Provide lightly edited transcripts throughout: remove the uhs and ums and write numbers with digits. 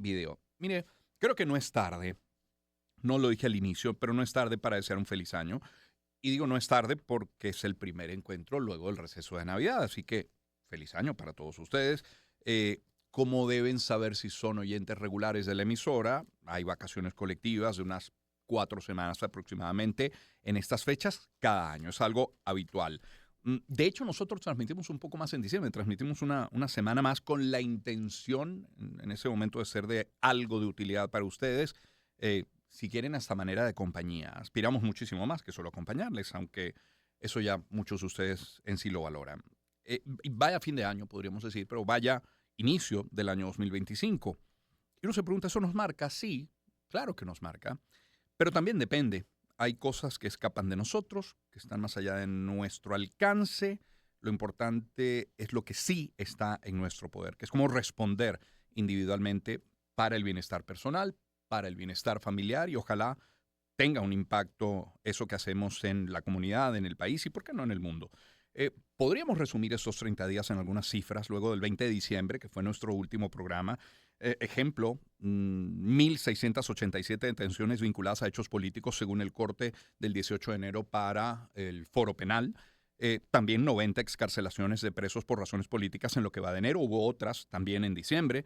video. Mire, creo que no es tarde, no lo dije al inicio, pero no es tarde para desear un feliz año. Y digo no es tarde porque es el primer encuentro luego del receso de Navidad, así que feliz año para todos ustedes. Como deben saber si son oyentes regulares de la emisora, hay vacaciones colectivas de unas 4 semanas aproximadamente en estas fechas cada año, es algo habitual. De hecho, nosotros transmitimos un poco más en diciembre, transmitimos una semana más con la intención en ese momento de ser de algo de utilidad para ustedes. Si quieren, hasta manera de compañía. Aspiramos muchísimo más que solo acompañarles, aunque eso ya muchos de ustedes en sí lo valoran. Y vaya fin de año, podríamos decir, pero vaya inicio del año 2025. Y uno se pregunta, ¿eso nos marca? Sí, claro que nos marca, pero también depende. Hay cosas que escapan de nosotros, que están más allá de nuestro alcance. Lo importante es lo que sí está en nuestro poder, que es cómo responder individualmente para el bienestar personal, para el bienestar familiar y ojalá tenga un impacto eso que hacemos en la comunidad, en el país y, ¿por qué no, en el mundo? Podríamos resumir estos 30 días en algunas cifras luego del 20 de diciembre, que fue nuestro último programa. Ejemplo, 1.687 detenciones vinculadas a hechos políticos según el corte del 18 de enero para el foro penal. También 90 excarcelaciones de presos por razones políticas en lo que va de enero. Hubo otras también en diciembre.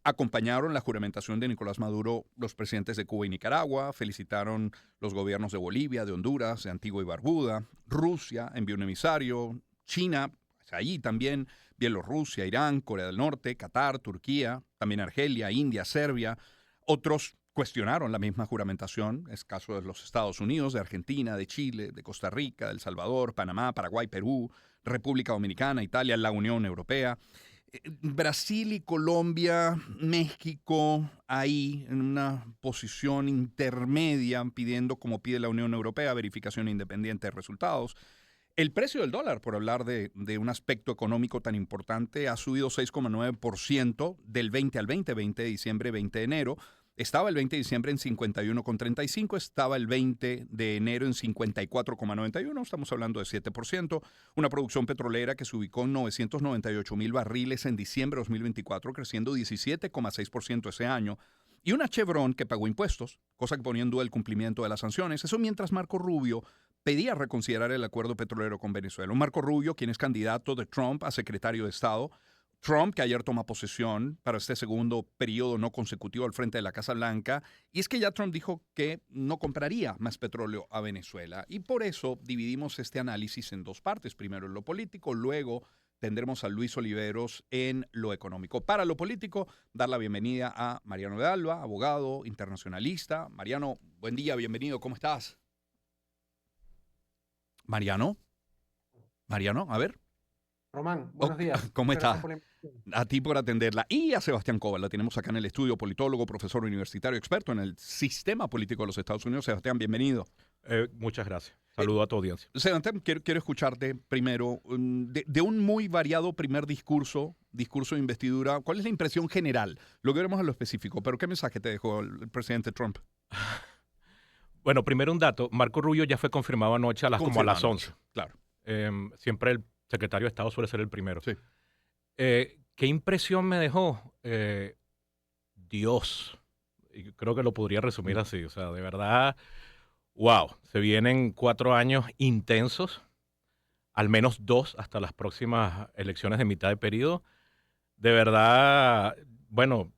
Acompañaron la juramentación de Nicolás Maduro los presidentes de Cuba y Nicaragua, felicitaron los gobiernos de Bolivia, de Honduras, de Antigua y Barbuda, Rusia envió un emisario, China, ahí también, Bielorrusia, Irán, Corea del Norte, Qatar, Turquía, también Argelia, India, Serbia. Otros cuestionaron la misma juramentación, es caso de los Estados Unidos, de Argentina, de Chile, de Costa Rica, de El Salvador, Panamá, Paraguay, Perú, República Dominicana, Italia, la Unión Europea. Brasil y Colombia, México, ahí en una posición intermedia, pidiendo, como pide la Unión Europea, verificación independiente de resultados. El precio del dólar, por hablar de un aspecto económico tan importante, ha subido 6,9% del 20 al 20 de diciembre, 20 de enero. Estaba el 20 de diciembre en 51,35, estaba el 20 de enero en 54,91, estamos hablando de 7%. Una producción petrolera que se ubicó en 998,000 barriles en diciembre de 2024, creciendo 17,6% ese año. Y una Chevron que pagó impuestos, cosa que ponía en duda el cumplimiento de las sanciones. Eso mientras Marco Rubio pedía reconsiderar el acuerdo petrolero con Venezuela. Un Marco Rubio, quien es candidato de Trump a secretario de Estado. Trump, que ayer toma posesión para este segundo periodo no consecutivo al frente de la Casa Blanca, y es que ya Trump dijo que no compraría más petróleo a Venezuela. Y por eso dividimos este análisis en dos partes. Primero en lo político, luego tendremos a Luis Oliveros en lo económico. Para lo político, dar la bienvenida a Mariano de Alba, abogado, internacionalista. Mariano, buen día, bienvenido, ¿cómo estás? Mariano, Mariano, a ver. Román, Oh, buenos días. ¿cómo Gracias estás? por la invitación. A ti por atenderla. Y a Sebastián Cova, la tenemos acá en el estudio, politólogo, profesor universitario, experto en el sistema político de los Estados Unidos. Sebastián, bienvenido. Muchas gracias. Eh, Saludo a tu audiencia. Sebastián, quiero escucharte primero de un muy variado primer discurso de investidura. ¿Cuál es la impresión general? Lo veremos a lo específico, pero ¿qué mensaje te dejó el presidente Trump? Bueno, primero un dato. Marco Rubio ya fue confirmado anoche como a las Confirmado, 11. claro. Siempre el secretario de Estado suele ser el primero. Sí. ¿Qué impresión me dejó? Dios. Y creo que lo podría resumir así. O sea, de verdad, wow. Se vienen 4 años intensos, al menos 2 hasta las próximas elecciones de mitad de periodo. De verdad, bueno,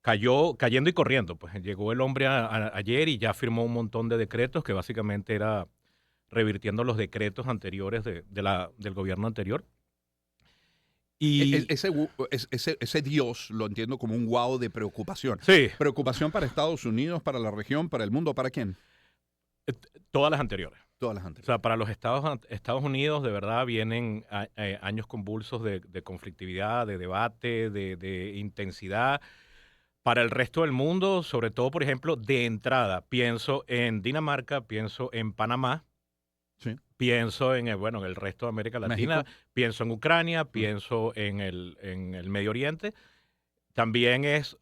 cayendo y corriendo. Pues llegó el hombre ayer y ya firmó un montón de decretos que básicamente era revirtiendo los decretos anteriores del gobierno anterior. Y Ese Dios lo entiendo como un wow de preocupación. sí, ¿Preocupación para Estados Unidos, para la región, para el mundo, para quién? todas las anteriores. Todas las O anteriores. sea, para los Estados Unidos de verdad vienen años convulsos de conflictividad, de debate, de intensidad. Para el resto del mundo, sobre todo, por ejemplo, de entrada, pienso en Dinamarca, pienso en Panamá, Sí. pienso en en el resto de América Latina, México. pienso en Ucrania, pienso en el Medio Oriente. También es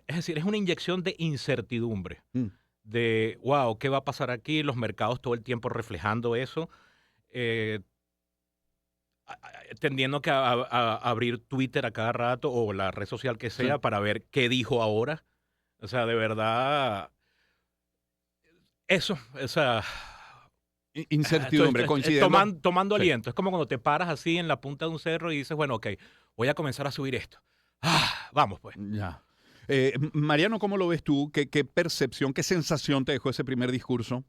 decir, es una inyección de incertidumbre, Mm. de, wow, ¿qué va a pasar aquí? Los mercados todo el tiempo reflejando eso. Eh, tendiendo que a abrir Twitter a cada rato o la red social que Sí. sea para ver qué dijo ahora. O sea, de verdad, eso, o sea, Incertidumbre, coincidiendo. tomando Sí, aliento. Es como cuando te paras así en la punta de un cerro y dices, bueno, ok, voy a comenzar a subir esto. Vamos pues. ya. Mariano, ¿cómo lo ves tú? ¿Qué percepción, qué sensación te dejó ese primer discurso?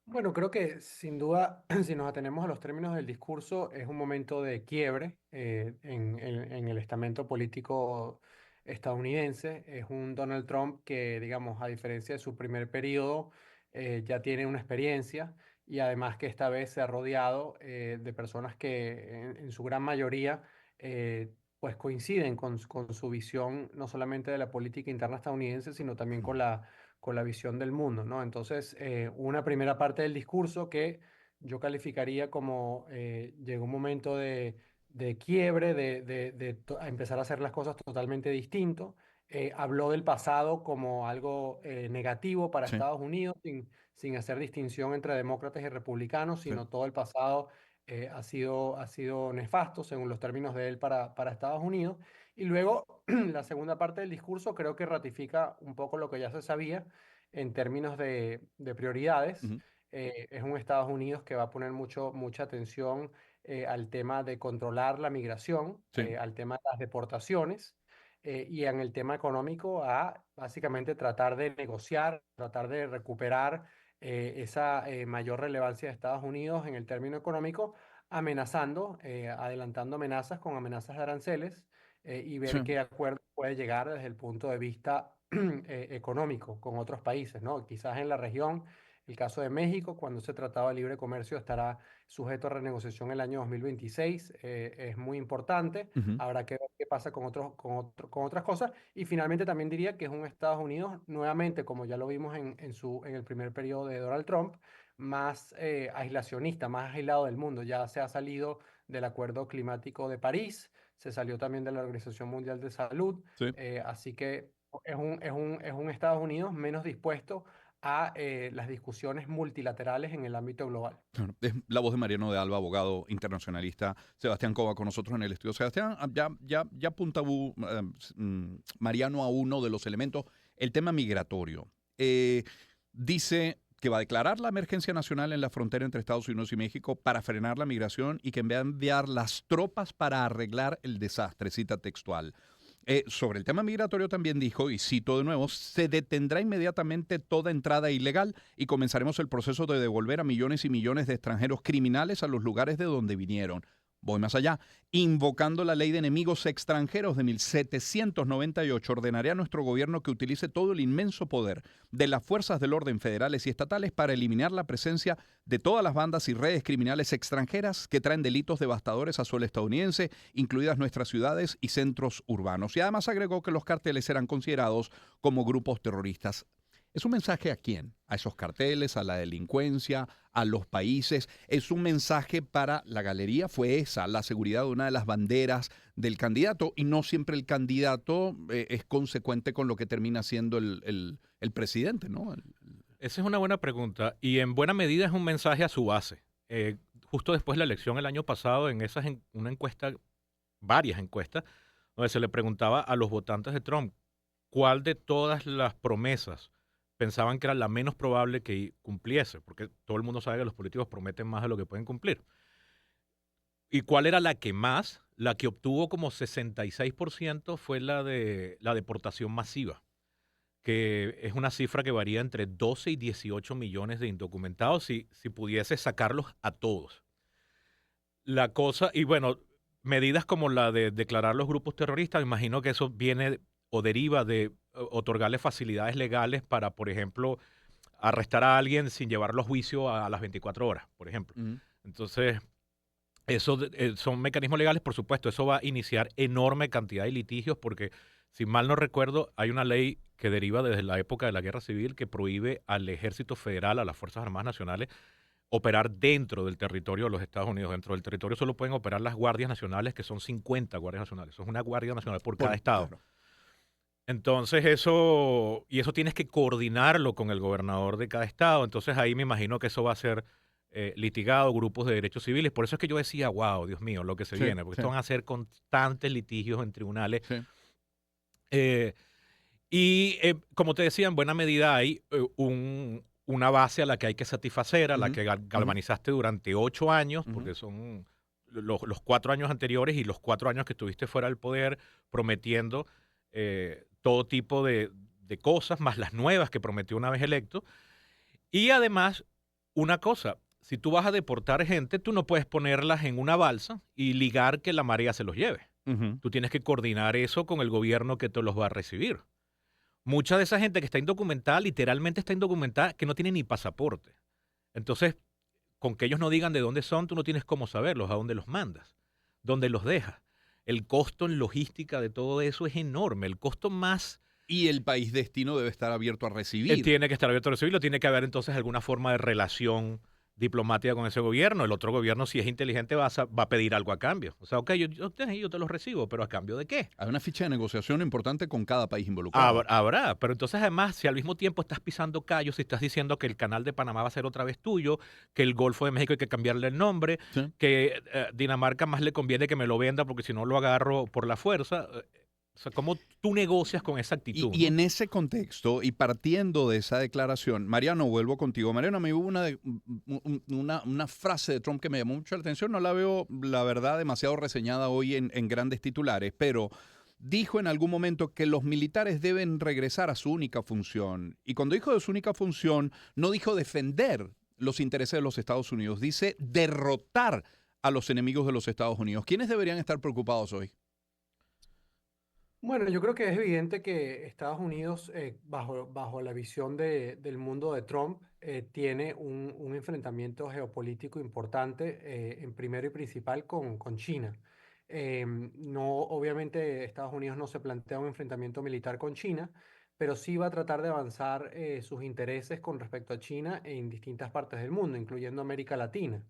Bueno, creo que sin duda, si nos atenemos a los términos del discurso, es un momento de quiebre en el estamento político estadounidense. Es un Donald Trump que, digamos, a diferencia de su primer periodo, ya tiene una experiencia y además que esta vez se ha rodeado de personas que en su gran mayoría pues coinciden con su visión no solamente de la política interna estadounidense, sino también con la visión del mundo, ¿no? Entonces, una primera parte del discurso que yo calificaría como llegó un momento de quiebre, a empezar a hacer las cosas totalmente distinto. Habló del pasado como algo negativo para Sí, Estados Unidos, sin hacer distinción entre demócratas y republicanos, sí, sino todo el pasado ha sido nefasto, según los términos de él, para Estados Unidos. Y luego, la segunda parte del discurso creo que ratifica un poco lo que ya se sabía en términos de prioridades. ujú, Es un Estados Unidos que va a poner mucha atención al tema de controlar la migración, sí, al tema de las deportaciones y en el tema económico a básicamente tratar de negociar, tratar de recuperar esa mayor relevancia de Estados Unidos en el término económico, amenazando, adelantando amenazas con amenazas de aranceles y sí. ver qué acuerdo puede llegar desde el punto de vista económico con otros países, ¿no? Quizás en la región, el caso de México, cuando se trataba de libre comercio, estará sujeto a renegociación el año 2026. Es muy importante. Ujú, Habrá que ver qué pasa con otras cosas. Y finalmente también diría que es un Estados Unidos, nuevamente, como ya lo vimos en el primer periodo de Donald Trump, más aislacionista, más aislado del mundo. Ya se ha salido del Acuerdo Climático de París, se salió también de la Organización Mundial de Salud, sí. así que es un Estados Unidos menos dispuesto a las discusiones multilaterales en el ámbito global. Claro, es la voz de Mariano de Alba, abogado internacionalista. Sebastián Cova con nosotros en el estudio. Sebastián, ya apunta Mariano a uno de los elementos, el tema migratorio. Dice que va a declarar la emergencia nacional en la frontera entre Estados Unidos y México para frenar la migración y que va a enviar las tropas para arreglar el desastre, cita textual. Sobre el tema migratorio también dijo, y cito de nuevo, se detendrá inmediatamente toda entrada ilegal y comenzaremos el proceso de devolver a millones y millones de extranjeros criminales a los lugares de donde vinieron. Voy más allá. Invocando la ley de enemigos extranjeros de 1798, ordenaré a nuestro gobierno que utilice todo el inmenso poder de las fuerzas del orden federales y estatales para eliminar la presencia de todas las bandas y redes criminales extranjeras que traen delitos devastadores a suelo estadounidense, incluidas nuestras ciudades y centros urbanos. Y además agregó que los carteles serán considerados como grupos terroristas. ¿Es un mensaje a quién? ¿A esos carteles, a la delincuencia, a los países? ¿Es un mensaje para la galería? Fue esa, la seguridad de una de las banderas del candidato, y no siempre el candidato es consecuente con lo que termina siendo el presidente, ¿no? Esa es una buena pregunta y en buena medida es un mensaje a su base. Justo después de la elección el año pasado, una encuesta, varias encuestas, donde se le preguntaba a los votantes de Trump cuál de todas las promesas pensaban que era la menos probable que cumpliese, porque todo el mundo sabe que los políticos prometen más de lo que pueden cumplir. ¿Y cuál era la que más? La que obtuvo como 66% fue la de la deportación masiva, que es una cifra que varía entre 12 y 18 millones de indocumentados si pudiese sacarlos a todos. La cosa, y bueno, medidas como la de declarar los grupos terroristas, me imagino que eso viene o deriva de otorgarle facilidades legales para, por ejemplo, arrestar a alguien sin llevarlo a juicio a las 24 horas, por ejemplo. Mm, Entonces, eso son mecanismos legales, por supuesto, eso va a iniciar enorme cantidad de litigios porque, si mal no recuerdo, hay una ley que deriva desde la época de la Guerra Civil que prohíbe al Ejército Federal, a las Fuerzas Armadas Nacionales, operar dentro del territorio de los Estados Unidos. Dentro del territorio solo pueden operar las guardias nacionales, que son 50 guardias nacionales. Eso es una guardia nacional por cada estado. claro. Entonces eso tienes que coordinarlo con el gobernador de cada estado. Entonces ahí me imagino que eso va a ser litigado, grupos de derechos civiles. Por eso es que yo decía, wow, Dios mío, lo que se Sí, viene, porque sí, esto van a ser constantes litigios en tribunales. sí. Eh, Como te decía, en buena medida hay una base a la que hay que satisfacer, a la Ujú, que ujú, galvanizaste durante 8 años, ujú. porque son los 4 años anteriores y los 4 años que estuviste fuera del poder prometiendo todo tipo de cosas, más las nuevas que prometió una vez electo. Y además, una cosa, si tú vas a deportar gente, tú no puedes ponerlas en una balsa y ligar que la marea se los lleve. Ujú. Tú tienes que coordinar eso con el gobierno que te los va a recibir. Mucha de esa gente que está indocumentada, literalmente está indocumentada, que no tiene ni pasaporte. Entonces, con que ellos no digan de dónde son, tú no tienes cómo saberlos, a dónde los mandas, dónde los dejas. El costo en logística de todo eso es enorme. El costo más Y el país destino debe estar abierto a recibir. tiene que estar abierto a recibirlo, tiene que haber entonces alguna forma de relación diplomática con ese gobierno. El otro gobierno, si es inteligente, va a pedir algo a cambio. O sea, ok, yo te lo recibo, pero ¿a cambio de qué? Hay una ficha de negociación importante con cada país involucrado. Habrá, pero entonces además, si al mismo tiempo estás pisando callos, si estás diciendo que el canal de Panamá va a ser otra vez tuyo, que el Golfo de México hay que cambiarle el nombre, Sí. que Dinamarca más le conviene que me lo venda porque si no lo agarro por la fuerza. O sea, ¿cómo tú negocias con esa actitud, Y no? en ese contexto, y partiendo de esa declaración, Mariano, vuelvo contigo. Mariano, a mí hubo una frase de Trump que me llamó mucho la atención. No la veo, la verdad, demasiado reseñada hoy en grandes titulares, pero dijo en algún momento que los militares deben regresar a su única función. Y cuando dijo de su única función, no dijo defender los intereses de los Estados Unidos, dice derrotar a los enemigos de los Estados Unidos. ¿Quiénes deberían estar preocupados hoy? Bueno, yo creo que es evidente que Estados Unidos, bajo la visión del mundo de Trump, tiene un enfrentamiento geopolítico importante, en primero y principal con China. No, obviamente Estados Unidos no se plantea un enfrentamiento militar con China, pero sí va a tratar de avanzar sus intereses con respecto a China en distintas partes del mundo, incluyendo América Latina.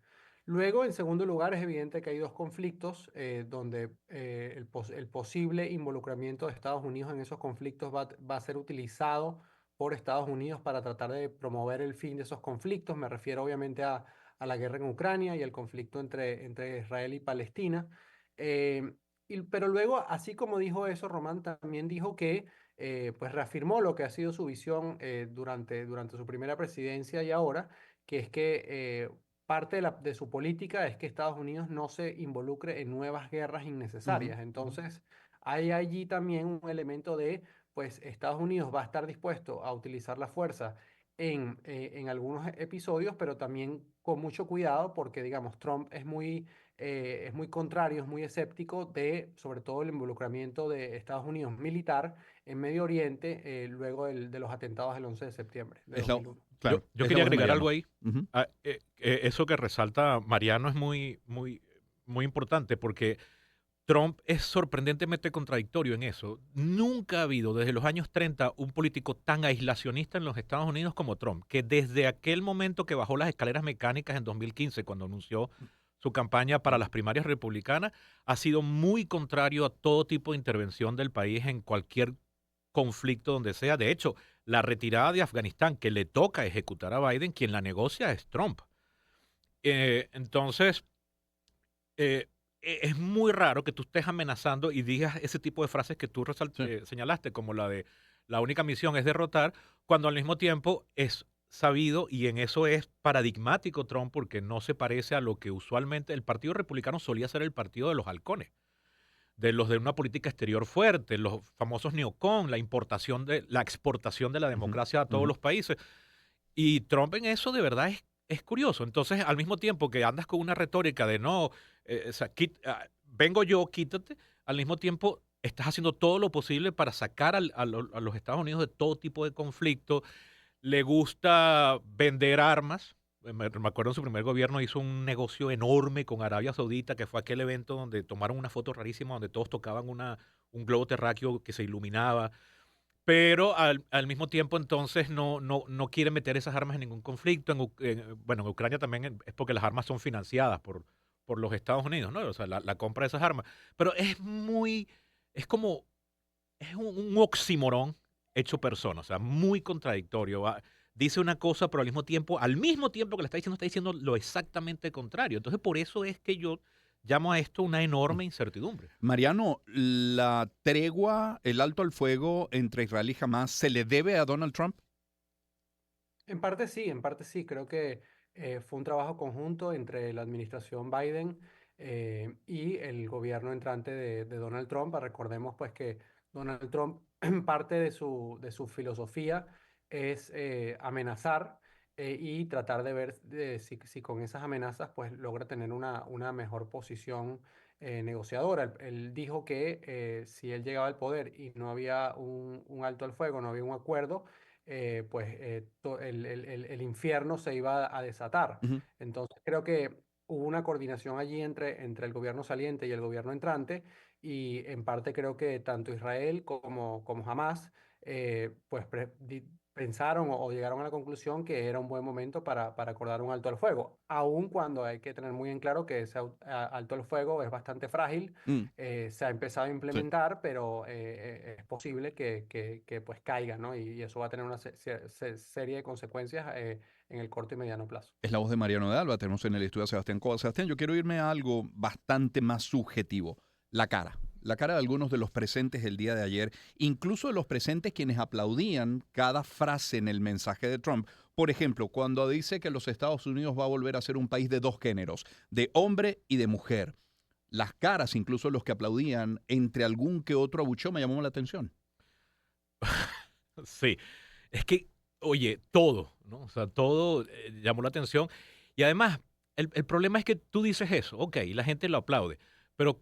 Luego, en segundo lugar, es evidente que hay dos conflictos donde el posible involucramiento de Estados Unidos en esos conflictos va a ser utilizado por Estados Unidos para tratar de promover el fin de esos conflictos. Me refiero obviamente a la guerra en Ucrania y el conflicto entre Israel y Palestina. Eh, pero luego, así como dijo eso, Román también dijo que pues reafirmó lo que ha sido su visión durante su primera presidencia y ahora, que es que parte de su política es que Estados Unidos no se involucre en nuevas guerras Ujú, innecesarias. ujú. Entonces, hay allí también un elemento de, pues, Estados Unidos va a estar dispuesto a utilizar la fuerza en algunos episodios, pero también con mucho cuidado porque, digamos, Trump es muy contrario, es muy escéptico de, sobre todo, el involucramiento de Estados Unidos militar en Medio Oriente luego de los atentados del 11 de septiembre de Es la, 2001. claro, Yo es la quería voz de agregar algo Mariano. ahí. Ujú. Eso que resalta Mariano es muy importante porque Trump es sorprendentemente contradictorio en eso. Nunca ha habido desde los años 30 un político tan aislacionista en los Estados Unidos como Trump, que desde aquel momento que bajó las escaleras mecánicas en 2015, cuando anunció su campaña para las primarias republicanas, ha sido muy contrario a todo tipo de intervención del país en cualquier conflicto donde sea. De hecho, la retirada de Afganistán que le toca ejecutar a Biden, quien la negocia es Trump. Entonces, eh, es muy raro que tú estés amenazando y digas ese tipo de frases que tú Sí. señalaste, como la de la única misión es derrotar, cuando al mismo tiempo es sabido y en eso es paradigmático Trump porque no se parece a lo que usualmente el Partido Republicano solía ser el partido de los halcones, de los de una política exterior fuerte, los famosos neocon, la exportación de la Ujú, democracia a todos ujú. los países. Y Trump en eso de verdad es curioso. Entonces, al mismo tiempo que andas con una retórica de no, o sea, vengo yo, quítate, al mismo tiempo estás haciendo todo lo posible para sacar a los Estados Unidos de todo tipo de conflicto. Le gusta vender armas. Me acuerdo en su primer gobierno hizo un negocio enorme con Arabia Saudita, que fue aquel evento donde tomaron una foto rarísima donde todos tocaban un globo terráqueo que se iluminaba, pero al mismo tiempo entonces no quiere meter esas armas en ningún conflicto. Bueno, en Ucrania también es porque las armas son financiadas por los Estados Unidos, ¿no? O sea, la compra de esas armas. Pero es como, es un oxímoron hecho persona, o sea, muy contradictorio. dice una cosa, pero al mismo tiempo que la está diciendo lo exactamente contrario. Entonces, por eso es que yo llamo a esto una enorme incertidumbre. Mariano, ¿la tregua, el alto al fuego entre Israel y Hamas se le debe a Donald Trump? En parte sí, en parte sí. Creo que fue un trabajo conjunto entre la administración Biden y el gobierno entrante de Donald Trump. Recordemos pues que Donald Trump, parte de su filosofía es amenazar y tratar de ver si con esas amenazas pues logra tener una mejor posición negociadora. Él dijo que si él llegaba al poder y no había un alto al fuego, no había un acuerdo, el infierno se iba a desatar. Ujú. Entonces creo que hubo una coordinación allí entre el gobierno saliente y el gobierno entrante, y en parte creo que tanto Israel como Hamas pensaron o llegaron a la conclusión que era un buen momento para acordar un alto al fuego, aun cuando hay que tener muy en claro que ese alto al fuego es bastante frágil. Mm, Se ha empezado a sí. implementar, pero es posible que, pues caiga, ¿no? Y eso va a tener una serie de consecuencias en el corto y mediano plazo. Es la voz de Mariano de Alba. Tenemos en el estudio a Sebastián Cova. Sebastián, yo quiero irme a algo bastante más subjetivo. La cara. La cara de algunos de los presentes el día de ayer, incluso de los presentes quienes aplaudían cada frase en el mensaje de Trump. Por ejemplo, cuando dice que los Estados Unidos va a volver a ser un país de dos géneros, de hombre y de mujer. Las caras, incluso los que aplaudían, entre algún que otro abucheo, me llamó la atención. Sí, es que, oye, todo, ¿no? O sea, todo llamó la atención. Y además, el problema es que tú dices eso, ok, y la gente lo aplaude, pero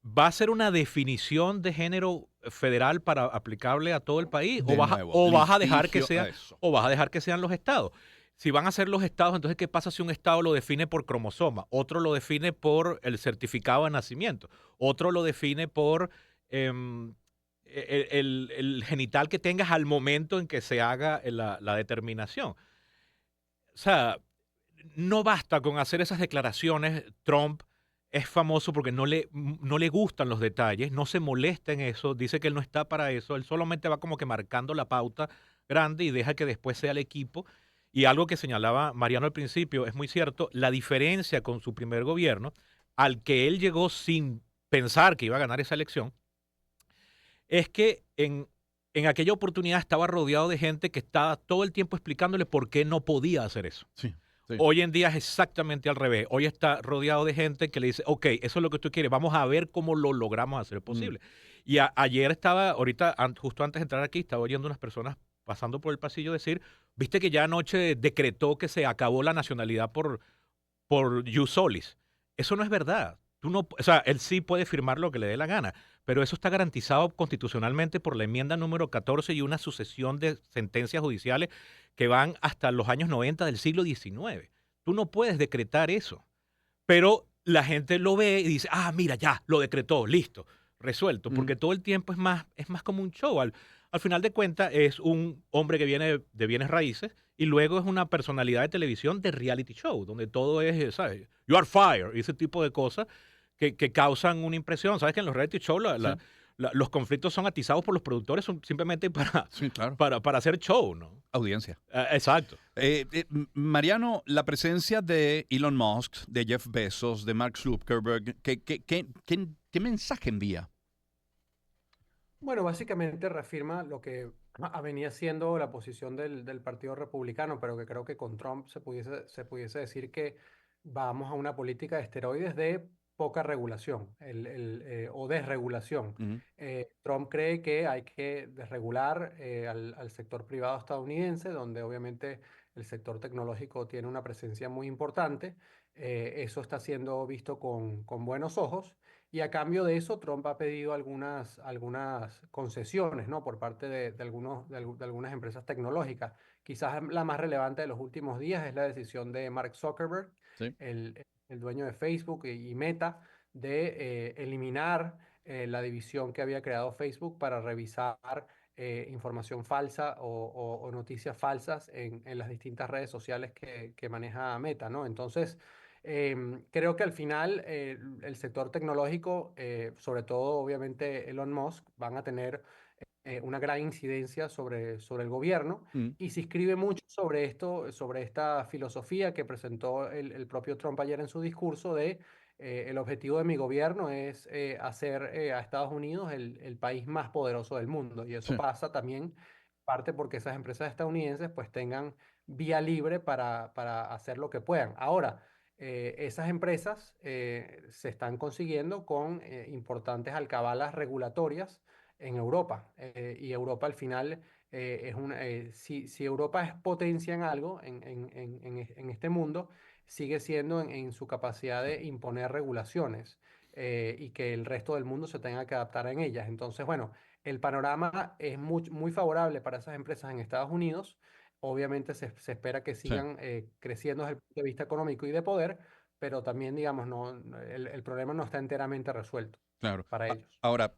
¿va a ser una definición de género federal para aplicable a todo el país? De nuevo, O vas a dejar que litigio sea, a eso. o vas a dejar que sean los estados? Si van a ser los estados, entonces, ¿qué pasa si un estado lo define por cromosoma? Otro lo define por el certificado de nacimiento. Otro lo define por em, el genital que tengas al momento en que se haga la determinación. O sea, no basta con hacer esas declaraciones. Trump es famoso porque no le gustan los detalles, no se molesta en eso, dice que él no está para eso, él solamente va como que marcando la pauta grande y deja que después sea el equipo. Y algo que señalaba Mariano al principio es muy cierto, la diferencia con su primer gobierno, al que él llegó sin pensar que iba a ganar esa elección, es que en aquella oportunidad estaba rodeado de gente que estaba todo el tiempo explicándole por qué no podía hacer eso. Sí, sí. Hoy en día es exactamente al revés. Hoy está rodeado de gente que le dice, ok, eso es lo que tú quieres, vamos a ver cómo lo logramos hacer Mm, posible. Y ayer estaba, ahorita, justo antes de entrar aquí, estaba oyendo unas personas pasando por el pasillo decir, viste que ya anoche decretó que se acabó la nacionalidad por jus solis. Eso no es verdad. Tú no, o sea, él sí puede firmar lo que le dé la gana, pero eso está garantizado constitucionalmente por la enmienda número 14 y una sucesión de sentencias judiciales que van hasta los años 90 del siglo XIX. Tú no puedes decretar eso, pero la gente lo ve y dice, ah, mira, ya, lo decretó, listo, resuelto, mm. porque todo el tiempo es más como un show. Al final de cuentas es un hombre que viene de bienes raíces y luego es una personalidad de televisión de reality show, donde todo es, ¿sabes? You are fired, y ese tipo de cosas que causan una impresión. ¿Sabes que en los reality shows Sí, los conflictos son atizados por los productores simplemente sí, claro. para hacer show, ¿no? Audiencia. Exacto. Mariano, la presencia de Elon Musk, de Jeff Bezos, de Mark Zuckerberg, ¿qué mensaje envía? Bueno, básicamente reafirma lo que venía siendo la posición del Partido Republicano, pero que creo que con Trump se pudiese decir que vamos a una política de esteroides de poca regulación o desregulación. Ujú, Trump cree que hay que desregular al sector privado estadounidense, donde obviamente el sector tecnológico tiene una presencia muy importante. Eso está siendo visto con buenos ojos. Y a cambio de eso, Trump ha pedido algunas concesiones, ¿no? Por parte de algunas empresas tecnológicas. Quizás la más relevante de los últimos días es la decisión de Mark Zuckerberg, sí. el dueño de Facebook y Meta, de eliminar la división que había creado Facebook para revisar información falsa o noticias falsas en las distintas redes sociales que maneja Meta, ¿no? Entonces, creo que al final el sector tecnológico, sobre todo obviamente Elon Musk, van a tener una gran incidencia sobre el gobierno Mm, y se escribe mucho sobre esto, sobre esta filosofía que presentó el propio Trump ayer en su discurso de el objetivo de mi gobierno es hacer a Estados Unidos el país más poderoso del mundo. Y eso sí, pasa también parte porque esas empresas estadounidenses pues tengan vía libre para hacer lo que puedan. Ahora, esas empresas se están consiguiendo con importantes alcabalas regulatorias en Europa. Y Europa al final si Europa es potencia en algo en este mundo, sigue siendo en su capacidad de imponer regulaciones y que el resto del mundo se tenga que adaptar en ellas. Entonces, bueno, el panorama es muy favorable para esas empresas en Estados Unidos. Obviamente se espera que sí. sigan creciendo desde el punto de vista económico y de poder, pero también, digamos, el problema no está enteramente resuelto Claro. para ellos. Ahora,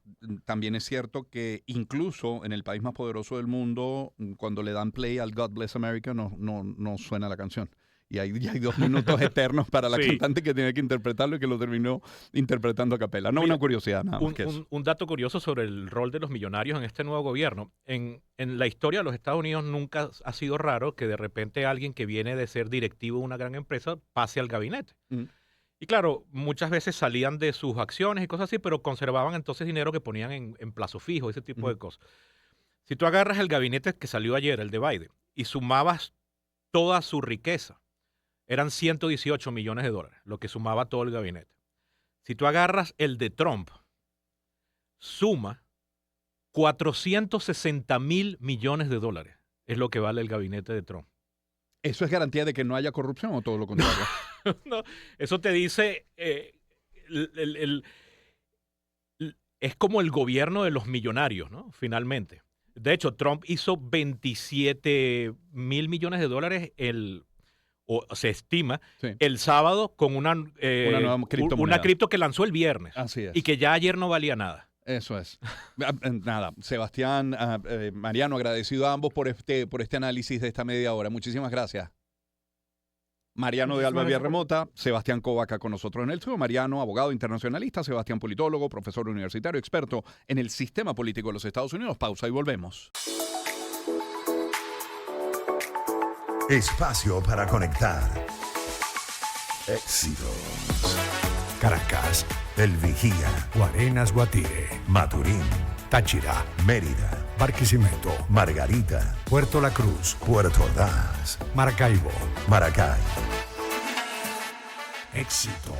también es cierto que incluso en el país más poderoso del mundo, cuando le dan play al God Bless America, no suena la canción. Y hay 2 minutos eternos para la Sí. cantante que tiene que interpretarlo y que lo terminó interpretando a capela. No, Mira, una curiosidad, nada más que eso. un dato curioso sobre el rol de los millonarios en este nuevo gobierno. En la historia de los Estados Unidos nunca ha sido raro que de repente alguien que viene de ser directivo de una gran empresa pase al gabinete. Mm, Y claro, muchas veces salían de sus acciones y cosas así, pero conservaban entonces dinero que ponían en plazo fijo, ese tipo mm. de cosas. Si tú agarras el gabinete que salió ayer, el de Biden, y sumabas toda su riqueza, eran 118 millones de dólares, lo que sumaba todo el gabinete. Si tú agarras el de Trump, suma 460 mil millones de dólares, es lo que vale el gabinete de Trump. ¿Eso es garantía de que no haya corrupción o todo lo contrario? No, eso te dice, el- el- es como el gobierno de los millonarios, ¿no? Finalmente. De hecho, Trump hizo 27 mil millones de dólares o se estima, Sí, el sábado con una nueva criptomoneda. cripto que lanzó el viernes Así y es. que ya ayer no valía nada. Eso es. Nada, Sebastián, Mariano, agradecido a ambos por este análisis de esta media hora. Muchísimas gracias. Mariano de Alba Muchísimas Vía gracias por... Remota, Sebastián Covaca con nosotros en el estudio. Mariano, abogado internacionalista, Sebastián politólogo, profesor universitario, experto en el sistema político de los Estados Unidos. Pausa y volvemos. Espacio para conectar. Éxitos. Caracas, El Vigía, Guarenas, Guatire, Maturín, Táchira, Mérida, Barquisimeto, Margarita, Puerto La Cruz, Puerto Ordaz, Maracaibo. Maracay. Éxito.